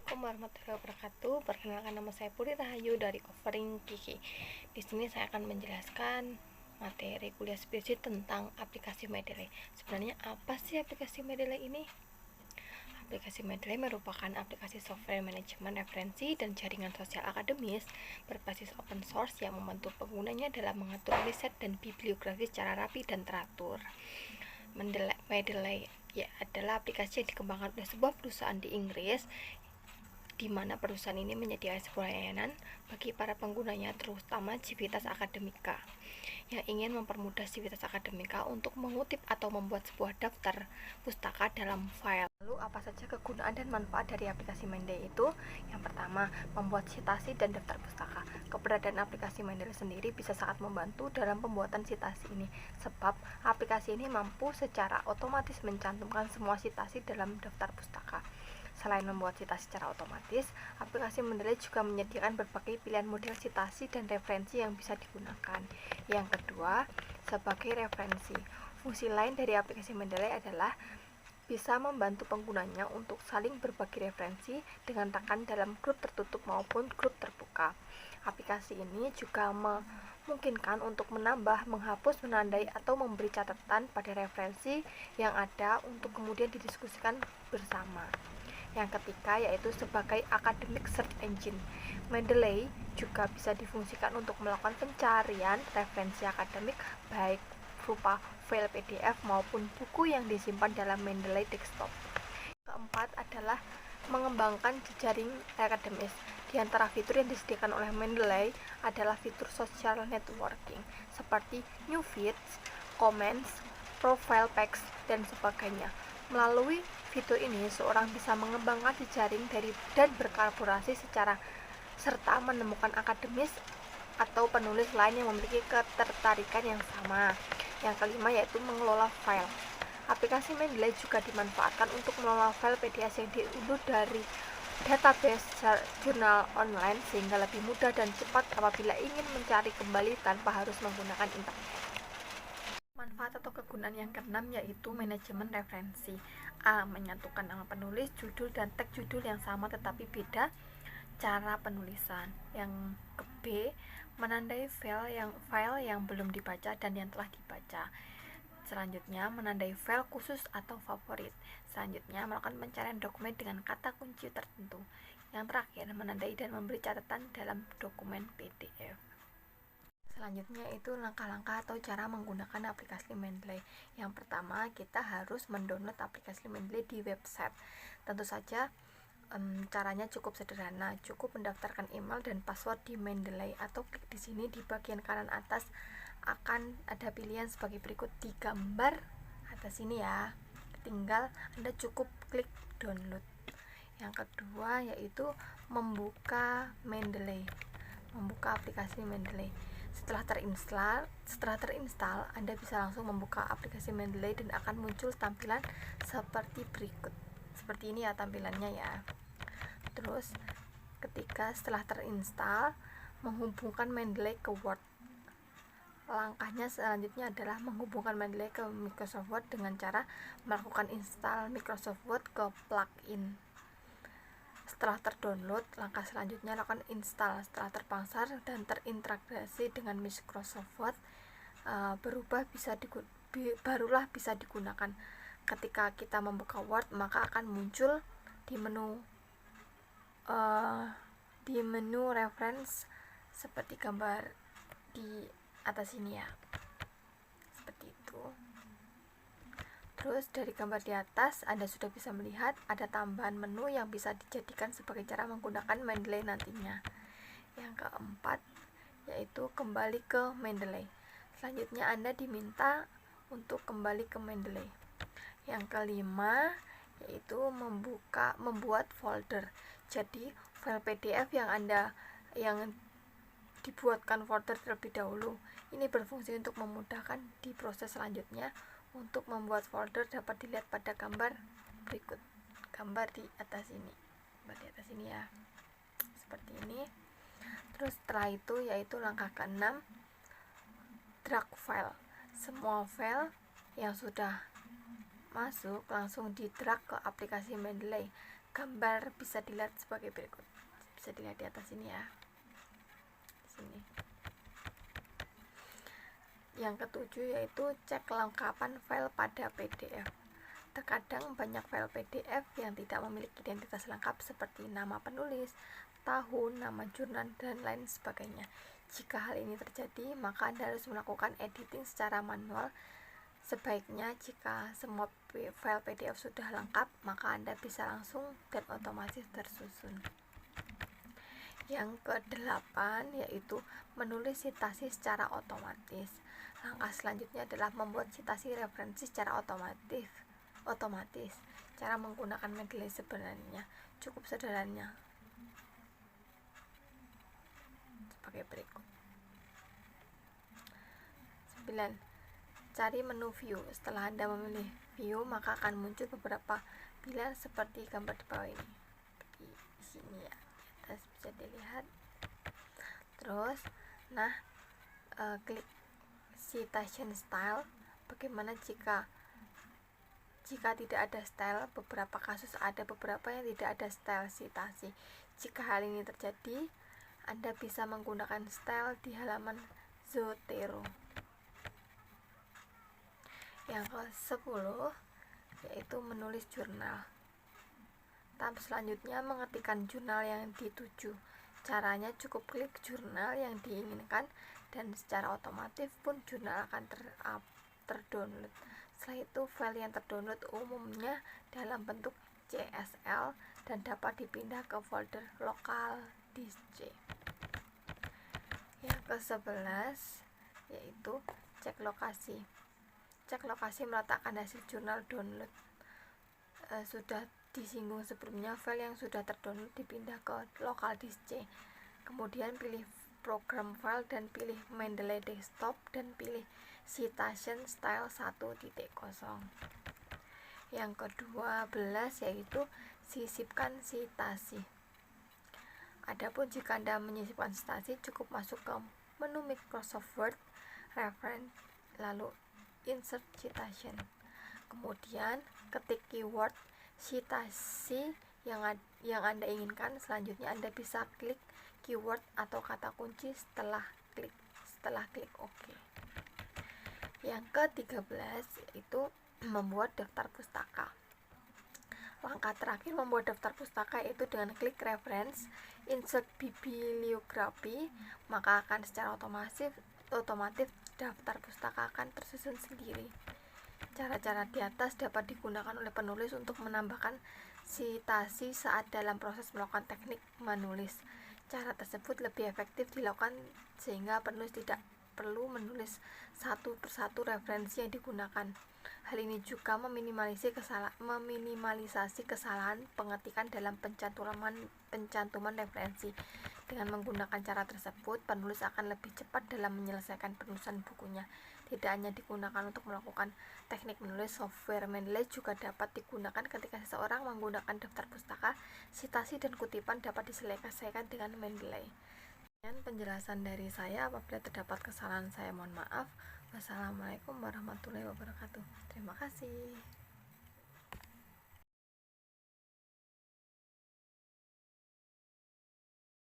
Assalamualaikum warahmatullahi wabarakatuh. Perkenalkan, nama saya Puri Rahayu dari Offering Kiki. Di sini saya akan menjelaskan materi kuliah skripsi tentang aplikasi Mendeley. Sebenarnya apa sih aplikasi Mendeley ini? Aplikasi Mendeley merupakan aplikasi software manajemen referensi dan jaringan sosial akademis berbasis open source yang membantu penggunanya dalam mengatur riset dan bibliografi secara rapi dan teratur. Mendeley adalah aplikasi yang dikembangkan oleh sebuah perusahaan di Inggris, di mana perusahaan ini menyediakan sebuah layanan bagi para penggunanya, terutama Civitas Akademika yang ingin mempermudah Civitas Akademika untuk mengutip atau membuat sebuah daftar pustaka dalam file. Lalu apa saja kegunaan dan manfaat dari aplikasi Mendeley itu? Yang pertama, membuat sitasi dan daftar pustaka. Keberadaan aplikasi Mendeley sendiri bisa sangat membantu dalam pembuatan sitasi ini, sebab aplikasi ini mampu secara otomatis mencantumkan semua sitasi dalam daftar pustaka. Selain membuat sitasi secara otomatis, aplikasi Mendeley juga menyediakan berbagai pilihan model sitasi dan referensi yang bisa digunakan. Yang kedua, sebagai referensi. Fungsi lain dari aplikasi Mendeley adalah bisa membantu penggunanya untuk saling berbagi referensi dengan rekan dalam grup tertutup maupun grup terbuka. Aplikasi ini juga memungkinkan untuk menambah, menghapus, menandai, atau memberi catatan pada referensi yang ada untuk kemudian didiskusikan bersama. Yang ketiga yaitu sebagai academic search engine. Mendeley juga bisa difungsikan untuk melakukan pencarian referensi akademik baik berupa file PDF maupun buku yang disimpan dalam Mendeley desktop. Keempat adalah mengembangkan jejaring akademis. Di antara fitur yang disediakan oleh Mendeley adalah fitur social networking seperti new feeds, comments, profile pics, dan sebagainya. Melalui fitur ini, seorang bisa mengembangkan jejaring dan berkolaborasi serta menemukan akademis atau penulis lain yang memiliki ketertarikan yang sama. Yang kelima yaitu mengelola file. Aplikasi Mendeley juga dimanfaatkan untuk mengelola file PDF yang diunduh dari database jurnal online sehingga lebih mudah dan cepat apabila ingin mencari kembali tanpa harus menggunakan internet. Manfaat atau kegunaan yang keenam yaitu manajemen referensi. A. Menyatukan nama penulis, judul, dan teks judul yang sama tetapi beda cara penulisan. Yang ke B. Menandai file yang belum dibaca dan yang telah dibaca. Selanjutnya, menandai file khusus atau favorit. Selanjutnya, melakukan pencarian dokumen dengan kata kunci tertentu. Yang terakhir, menandai dan memberi catatan dalam dokumen PDF. Selanjutnya itu langkah-langkah atau cara menggunakan aplikasi Mendeley. Yang pertama, kita harus mendownload aplikasi Mendeley di website. Tentu saja caranya cukup sederhana, cukup mendaftarkan email dan password di Mendeley atau klik di sini di bagian kanan atas akan ada pilihan sebagai berikut di gambar atas ini ya. Tinggal Anda cukup klik download. Yang kedua yaitu membuka Mendeley, membuka aplikasi Mendeley. Setelah terinstall, Anda bisa langsung membuka aplikasi Mendeley dan akan muncul tampilan seperti berikut. Seperti ini ya tampilannya ya. Terus setelah terinstall, menghubungkan Mendeley ke Word. Langkahnya selanjutnya adalah menghubungkan Mendeley ke Microsoft Word dengan cara melakukan install Microsoft Word ke plugin. Setelah terdownload, langkah selanjutnya lakukan install. Setelah terpangsar dan terintegrasi dengan Microsoft Word, barulah bisa digunakan. Ketika kita membuka Word, maka akan muncul di menu reference seperti gambar di atas ini ya. Seperti itu. Terus dari gambar di atas Anda sudah bisa melihat ada tambahan menu yang bisa dijadikan sebagai cara menggunakan Mendeley nantinya. Yang keempat yaitu kembali ke Mendeley. Selanjutnya Anda diminta untuk kembali ke Mendeley. Yang kelima yaitu membuat folder. Jadi file PDF yang dibuatkan folder terlebih dahulu. Ini berfungsi untuk memudahkan di proses selanjutnya. Untuk membuat folder dapat dilihat pada gambar berikut. Gambar di atas ini. Ya. Seperti ini. Terus setelah itu yaitu langkah ke-6, drag file. Semua file yang sudah masuk langsung di drag ke aplikasi Mendeley. gambar bisa dilihat sebagai berikut. Bisa dilihat di atas ini ya. Sini. Yang ketujuh yaitu cek kelengkapan file pada PDF. Terkadang banyak file PDF yang tidak memiliki identitas lengkap seperti nama penulis, tahun, nama jurnal, dan lain sebagainya. Jika hal ini terjadi, maka Anda harus melakukan editing secara manual. Sebaiknya jika semua file PDF sudah lengkap, maka Anda bisa langsung dan otomatis tersusun. Yang ke-8 yaitu menulis sitasi secara otomatis. Langkah selanjutnya adalah membuat sitasi referensi secara otomatis. Cara menggunakan Mendeley sebenarnya cukup sederhana sebagai berikut. 9. Cari menu view. Setelah Anda memilih view, maka akan muncul beberapa pilihan seperti gambar di bawah ini. Di sini ya, di atas bisa dilihat. Terus, klik citation style. Bagaimana jika tidak ada style? Beberapa kasus ada beberapa yang tidak ada style citasi. Jika hal ini terjadi, Anda bisa menggunakan style di halaman Zotero. Yang ke-10 yaitu menulis jurnal. Tahap selanjutnya mengetikkan jurnal yang dituju. Caranya cukup klik jurnal yang diinginkan dan secara otomatis pun jurnal akan terdownload. Setelah itu file yang terdownload umumnya dalam bentuk CSL dan dapat dipindah ke folder lokal disk C. Yang ke-11 yaitu cek lokasi. Cek lokasi meletakkan hasil jurnal download. Sudah disinggung sebelumnya, file yang sudah terdownload dipindah ke lokal disk C. Kemudian pilih program file dan pilih Mendeley desktop dan pilih citation style 1.0. Yang ke-12 yaitu sisipkan citasi. Adapun jika Anda menyisipkan citasi, cukup masuk ke menu Microsoft Word, Reference, lalu Insert Citation. Kemudian ketik keyword citasi yang Anda inginkan. Selanjutnya Anda bisa klik keyword atau kata kunci setelah klik OK. Yang ke-13 yaitu membuat daftar pustaka. Langkah terakhir membuat daftar pustaka yaitu dengan klik reference, insert bibliography, maka akan secara otomatis daftar pustaka akan tersusun sendiri. Cara-cara di atas dapat digunakan oleh penulis untuk menambahkan citasi saat dalam proses melakukan teknik menulis. Cara tersebut lebih efektif dilakukan sehingga penulis tidak perlu menulis satu persatu referensi yang digunakan. Hal ini juga meminimalisasi kesalahan pengetikan dalam pencantuman referensi. Dengan menggunakan cara tersebut, penulis akan lebih cepat dalam menyelesaikan penulisan bukunya. Tidak hanya digunakan untuk melakukan teknik menulis, software Mendeley juga dapat digunakan ketika seseorang menggunakan daftar pustaka, citasi, dan kutipan dapat diselesaikan dengan Mendeley. Dan penjelasan dari saya, apabila terdapat kesalahan saya mohon maaf. Wassalamualaikum warahmatullahi wabarakatuh. Terima kasih.